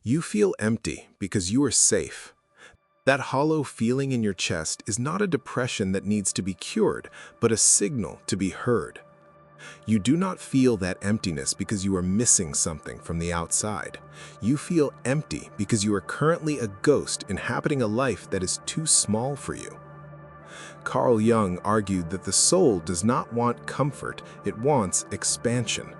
You feel empty because you are safe. That hollow feeling in your chest is not a depression that needs to be cured, but a signal to be heard. You do not feel that emptiness because you are missing something from the outside. You feel empty because you are currently a ghost inhabiting a life that is too small for you. Carl Jung argued that the soul does not want comfort, it wants expansion.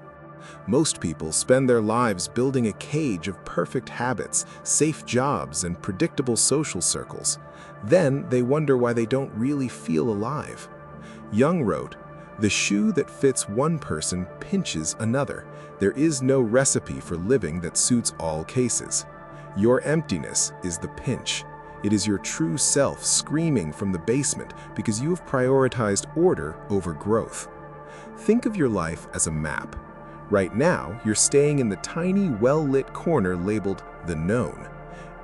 Most people spend their lives building a cage of perfect habits, safe jobs, and predictable social circles. Then they wonder why they don't really feel alive. Jung wrote, "The shoe that fits one person pinches another. There is no recipe for living that suits all cases. Your emptiness is the pinch. It is your true self screaming from the basement because you have prioritized order over growth." Think of your life as a map. Right now, you're staying in the tiny, well-lit corner labeled the known.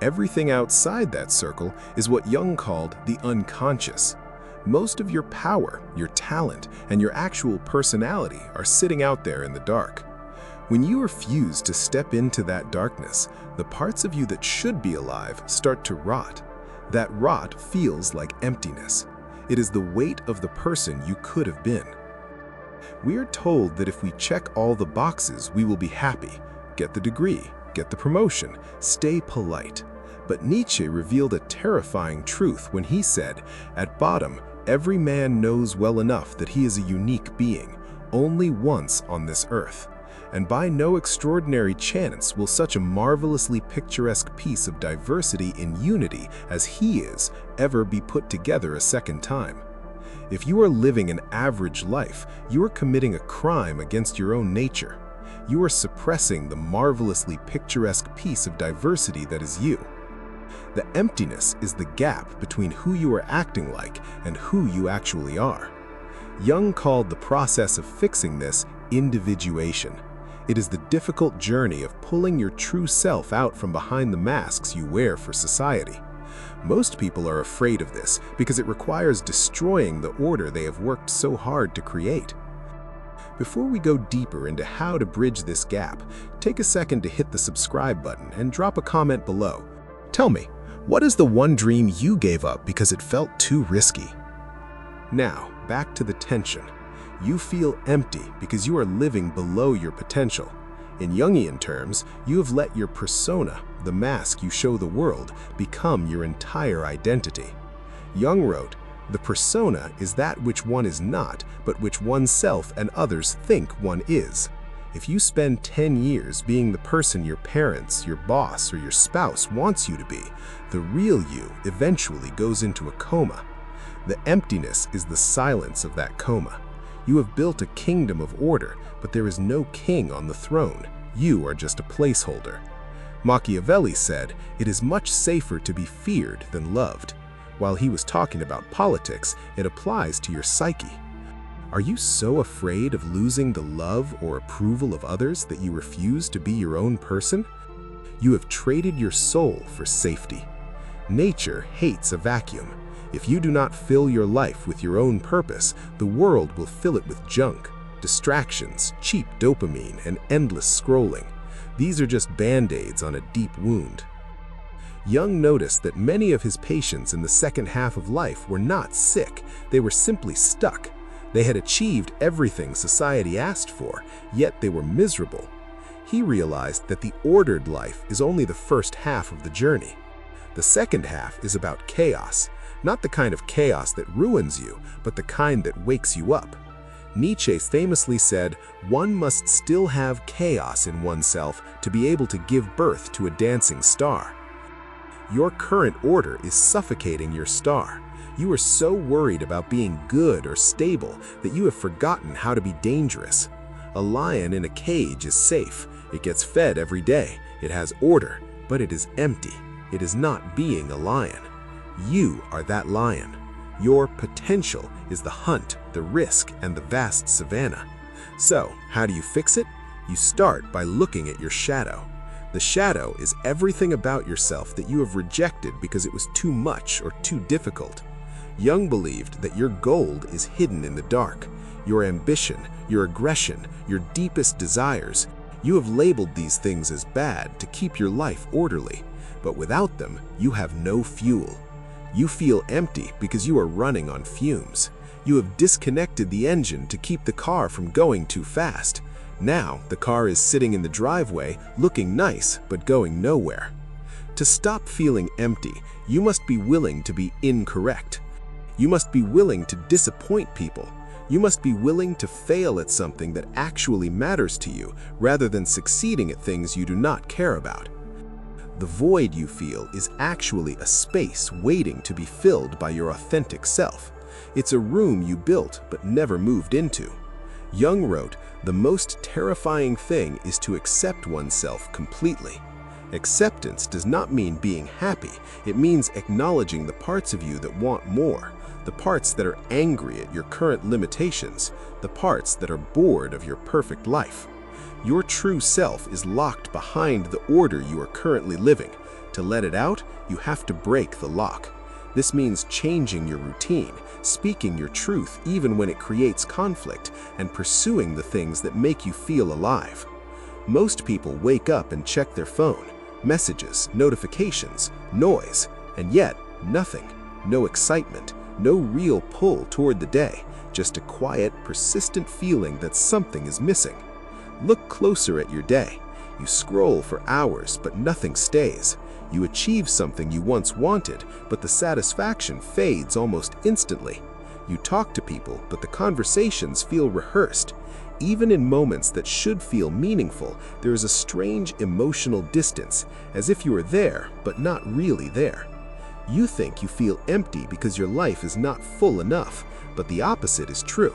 Everything outside that circle is what Jung called the unconscious. Most of your power, your talent, and your actual personality are sitting out there in the dark. When you refuse to step into that darkness, the parts of you that should be alive start to rot. That rot feels like emptiness. It is the weight of the person you could have been. We are told that if we check all the boxes, we will be happy, get the degree, get the promotion, stay polite. But Nietzsche revealed a terrifying truth when he said, "At bottom, every man knows well enough that he is a unique being, only once on this earth. And by no extraordinary chance will such a marvelously picturesque piece of diversity in unity as he is ever be put together a second time." If you are living an average life, you are committing a crime against your own nature. You are suppressing the marvelously picturesque piece of diversity that is you. The emptiness is the gap between who you are acting like and who you actually are. Jung called the process of fixing this individuation. It is the difficult journey of pulling your true self out from behind the masks you wear for society. Most people are afraid of this because it requires destroying the order they have worked so hard to create. Before we go deeper into how to bridge this gap, take a second to hit the subscribe button and drop a comment below. Tell me, what is the one dream you gave up because it felt too risky? Now, back to the tension. You feel empty because you are living below your potential. In Jungian terms, you have let your persona, the mask you show the world, become your entire identity. Jung wrote, "The persona is that which one is not, but which oneself and others think one is." If you spend 10 years being the person your parents, your boss, or your spouse wants you to be, the real you eventually goes into a coma. The emptiness is the silence of that coma. You have built a kingdom of order, but there is no king on the throne. You are just a placeholder. Machiavelli said, "It is much safer to be feared than loved." While he was talking about politics, it applies to your psyche. Are you so afraid of losing the love or approval of others that you refuse to be your own person? You have traded your soul for safety. Nature hates a vacuum. If you do not fill your life with your own purpose, the world will fill it with junk, distractions, cheap dopamine, and endless scrolling. These are just band-aids on a deep wound. Jung noticed that many of his patients in the second half of life were not sick, they were simply stuck. They had achieved everything society asked for, yet they were miserable. He realized that the ordered life is only the first half of the journey. The second half is about chaos. Not the kind of chaos that ruins you, but the kind that wakes you up. Nietzsche famously said, "One must still have chaos in oneself to be able to give birth to a dancing star." Your current order is suffocating your star. You are so worried about being good or stable that you have forgotten how to be dangerous. A lion in a cage is safe. It gets fed every day. It has order, but it is empty. It is not being a lion. You are that lion. Your potential is the hunt, the risk, and the vast savanna. So, how do you fix it? You start by looking at your shadow. The shadow is everything about yourself that you have rejected because it was too much or too difficult. Jung believed that your gold is hidden in the dark. Your ambition, your aggression, your deepest desires. You have labeled these things as bad to keep your life orderly, but without them, you have no fuel. You feel empty because you are running on fumes. You have disconnected the engine to keep the car from going too fast. Now, the car is sitting in the driveway, looking nice, but going nowhere. To stop feeling empty, you must be willing to be incorrect. You must be willing to disappoint people. You must be willing to fail at something that actually matters to you, rather than succeeding at things you do not care about. The void you feel is actually a space waiting to be filled by your authentic self. It's a room you built but never moved into. Jung wrote, "The most terrifying thing is to accept oneself completely." Acceptance does not mean being happy. It means acknowledging the parts of you that want more, the parts that are angry at your current limitations, the parts that are bored of your perfect life. Your true self is locked behind the order you are currently living. To let it out, you have to break the lock. This means changing your routine, speaking your truth even when it creates conflict, and pursuing the things that make you feel alive. Most people wake up and check their phone, messages, notifications, noise, and yet nothing, no excitement, no real pull toward the day, just a quiet, persistent feeling that something is missing. Look closer at your day. You scroll for hours, but nothing stays. You achieve something you once wanted, but the satisfaction fades almost instantly. You talk to people, but the conversations feel rehearsed. Even in moments that should feel meaningful, there is a strange emotional distance, as if you are there, but not really there. You think you feel empty because your life is not full enough, but the opposite is true.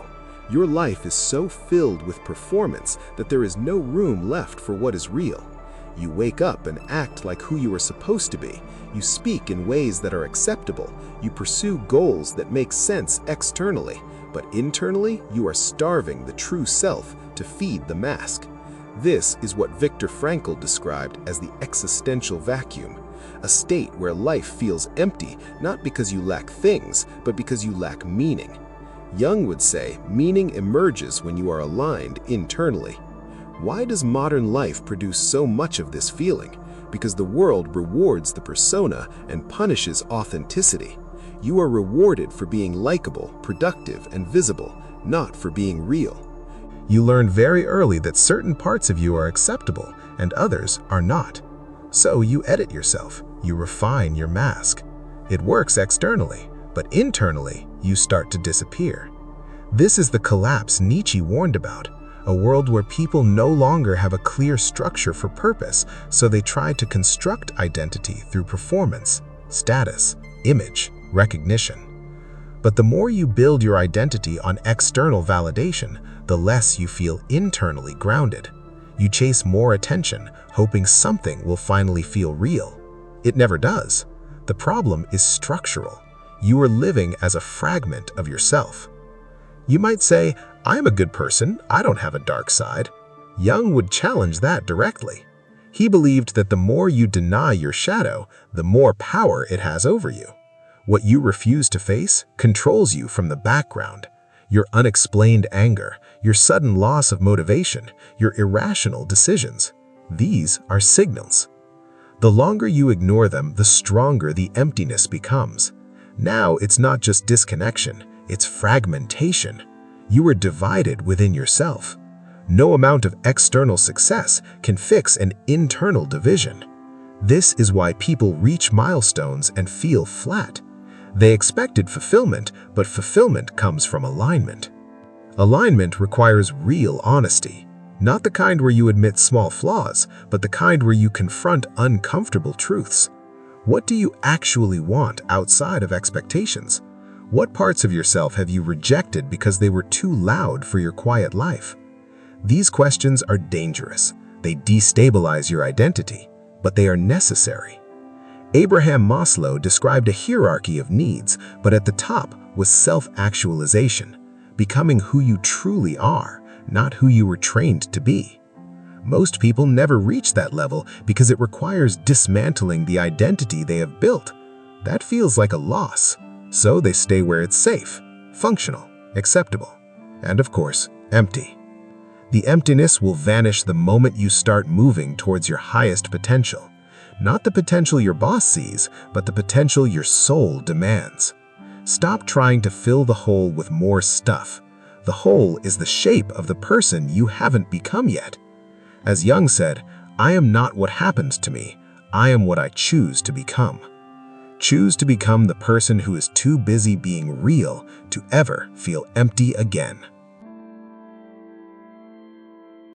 Your life is so filled with performance that there is no room left for what is real. You wake up and act like who you are supposed to be. You speak in ways that are acceptable. You pursue goals that make sense externally, but internally you are starving the true self to feed the mask. This is what Viktor Frankl described as the existential vacuum, a state where life feels empty not because you lack things, but because you lack meaning. Jung would say meaning emerges when you are aligned internally. Why does modern life produce so much of this feeling? Because the world rewards the persona and punishes authenticity. You are rewarded for being likable, productive, and visible, not for being real. You learn very early that certain parts of you are acceptable and others are not. So you edit yourself, you refine your mask. It works externally, but internally, you start to disappear. This is the collapse Nietzsche warned about, a world where people no longer have a clear structure for purpose, so they try to construct identity through performance, status, image, recognition. But the more you build your identity on external validation, the less you feel internally grounded. You chase more attention, hoping something will finally feel real. It never does. The problem is structural. You are living as a fragment of yourself. You might say, "I'm a good person, I don't have a dark side." Jung would challenge that directly. He believed that the more you deny your shadow, the more power it has over you. What you refuse to face controls you from the background. Your unexplained anger, your sudden loss of motivation, your irrational decisions. These are signals. The longer you ignore them, the stronger the emptiness becomes. Now it's not just disconnection, it's fragmentation. You are divided within yourself. No amount of external success can fix an internal division. This is why people reach milestones and feel flat. They expected fulfillment, but fulfillment comes from alignment. Alignment requires real honesty, not the kind where you admit small flaws, but the kind where you confront uncomfortable truths. What do you actually want outside of expectations? What parts of yourself have you rejected because they were too loud for your quiet life? These questions are dangerous. They destabilize your identity, but they are necessary. Abraham Maslow described a hierarchy of needs, but at the top was self-actualization, becoming who you truly are, not who you were trained to be. Most people never reach that level because it requires dismantling the identity they have built. That feels like a loss, so they stay where it's safe, functional, acceptable, and of course, empty. The emptiness will vanish the moment you start moving towards your highest potential. Not the potential your boss sees, but the potential your soul demands. Stop trying to fill the hole with more stuff. The hole is the shape of the person you haven't become yet. As Jung said, "I am not what happens to me. I am what I choose to become." Choose to become the person who is too busy being real to ever feel empty again.